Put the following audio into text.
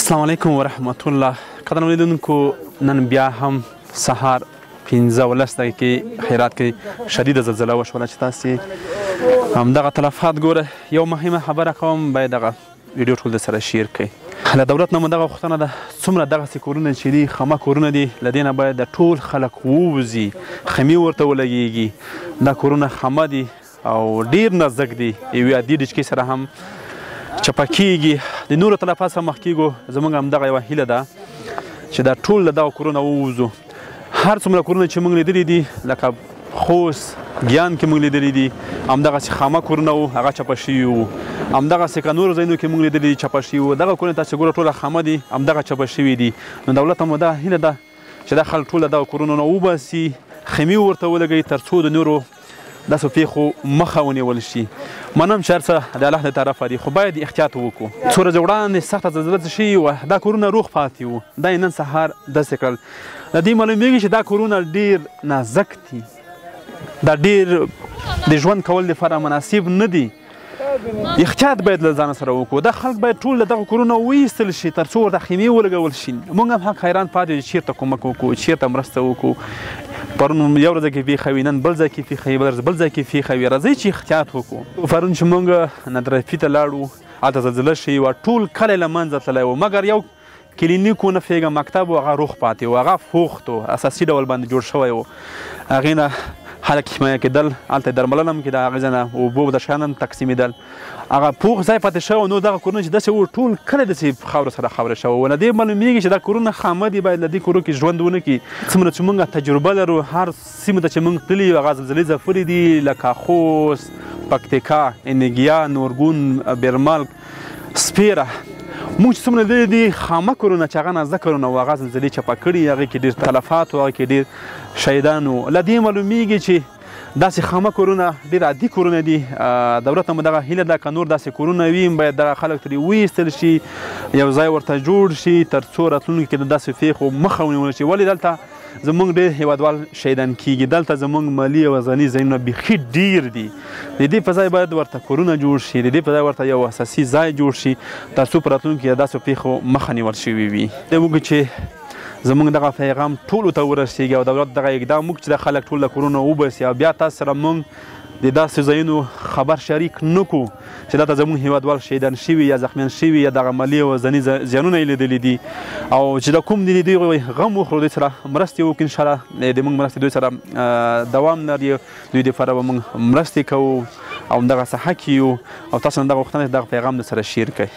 السلام علیکم ورحمت الله. قدرمن لیدونکو، نن بیا هم سهار 15 دقیقې خیرات کې شدیده زلزله وشوله چې تاسې همدغه تلفات ګوره. یو مهمه خبره کوم، باید دغه ویډیو ټول د سره شیر کړئ. له دولت نه مو دغه غوښتنه ده، څومره دغسې کورونه چې دي خامه کورونه دي، له دې نه باید د ټول خلک ووځي، خیمې ورته ولګېږي. دا کورونه خامه دي او ډېر نازک دي، یوې عادي ډیچکې سره هم چپه کېږي. د نورو تلفات سره مخ کېږو. زموږ همدغه یوه هیله ده چې دا ټول له دغه کورونه ووځو. هر څومره کورونه چې موږ لیدلي دي، لکه خوست، ګیان کې موږ لیدلي دي، همدغسې خامه کورونه وو، هغه چپه شوي وو. همدغسې که نورو ځایونو کې موږ لیدلي دي چپه شوي وو. دغه کورونه تاسې ګوره ټوله خامه دي، همدغه چپه شوي دي. نو دولت ته مو دا هیله ده چې دا خلک ټول له دغه کورونو نه وباسي، خیمې ورته ولګوي، تر څو د نورو داسې پیښو مخه ونیول شي. منم چې هر څه د الله له طرفه دي، خو باید احتیاط وکړو. څو ورځې وړاندې سخته زلزله شوې وه، دا کورونه روغ پاتې وو، دا یې نن سهار داسې کړل. له دې معلومیږي چې دا کورونه ډېر نازک دي، دا ډېر د ژوند کول لپاره مناسب نه دي. احتیاط باید له ځان سره وکړو. دا خلک باید ټول له دغه کورونه وایستل شي، تر څو ورته خیمې ولګول شي. موږ هم حق حیران پاتې یو چې چېرته کومک وکړو، چېرته مرسته وکړو. پرون یو ورځ کې پیښه وي، نن بل ځای کې پیښه وي، بل ځای کې پیښه وي. راځئ چې احتیاط وکړو. پرون چې موږ نادرافي ته لاړو، هلته زلزله شوې وه، ټول کلی له منځه تللی و، مګر یو کلینیک ونه فېږه مکتب و، هغه روغ پاتې و، هغه پوخت و، اساسي ډول باندې جوړ شوی و. هغې نه خلک حمایه کېدل، هلته یې درملنه هم کېده، هغې ځای نه اوبه د شیان هم تقسیمېدل. هغه پوخ ځای پاتې شوی. نو دغه کورونه چې داسې وو، ټول کلی داسې خاورو سره خاوره شوی و. له دې معلومېږي چې دا کورونه خامه دي، باید له دې کورو کې ژوند ونه کړي. څومره چې موږ تجربه لرو، هر سیمو ته چې موږ تللي یو، هغه زلزلې ځپلي دي، لکه خوست، پکتیکا، انګیا، نورګون، بیرمل، سپیره. موږ چې څومره لیدلي دي خامه کورونه چې هغه نازک کورونه وو، هغه زلزلې چپه کړي، هغې کې ډېر تلفات وو، هغې کې ډېر شهیدان وو. له دې معلومېږي چې داسې خامه کورونه ډېر عادي کورونه دي. دولت ته مو دغه هیله ده، که نور داسې کورونه وي، باید دغه خلک ترې وایستل شي، یو ځای ورته جوړ شي، تر څو راتلونکي کې د داسې پیښو مخه ونیول شي. ولې دلته زموږ ډېر هیوادوال شهیدان کېږي، دلته زموږ مالي او ځاني ځایونه بیخي ډېر دي. د دې په ځای باید ورته کورونه جوړ شي، د دې په ځای ورته یو اساسي ځای جوړ شي، تر څو په راتلونکي کې د داسې پیښو مخه نیول شوې وي. موږ چې زموږ دغه پیغام ټولو ته ورسېږي او دولت دغه اقدام وکړي چې د خلک ټول له کورونو وباسي، او بیا تاسو سره موږ د داسې ځایونو خبر شریک نه کړو چې دلته زموږ هیوادوال شهیدان شوي یا زخمیان شوي یا دغه مالي او ځاني زیانونه یې لیدلي دي، او چې د کوم دي د دوی غم وخورو، دوی سره مرستې وکړو. انشاءالله د موږ مرستې دوی سره دوام لري، دوی دپاره به موږ مرستې کوو او همدغسې حق یو. او تاسو نه دغه غوښتنه دغه پیغام در سره شیر کړئ.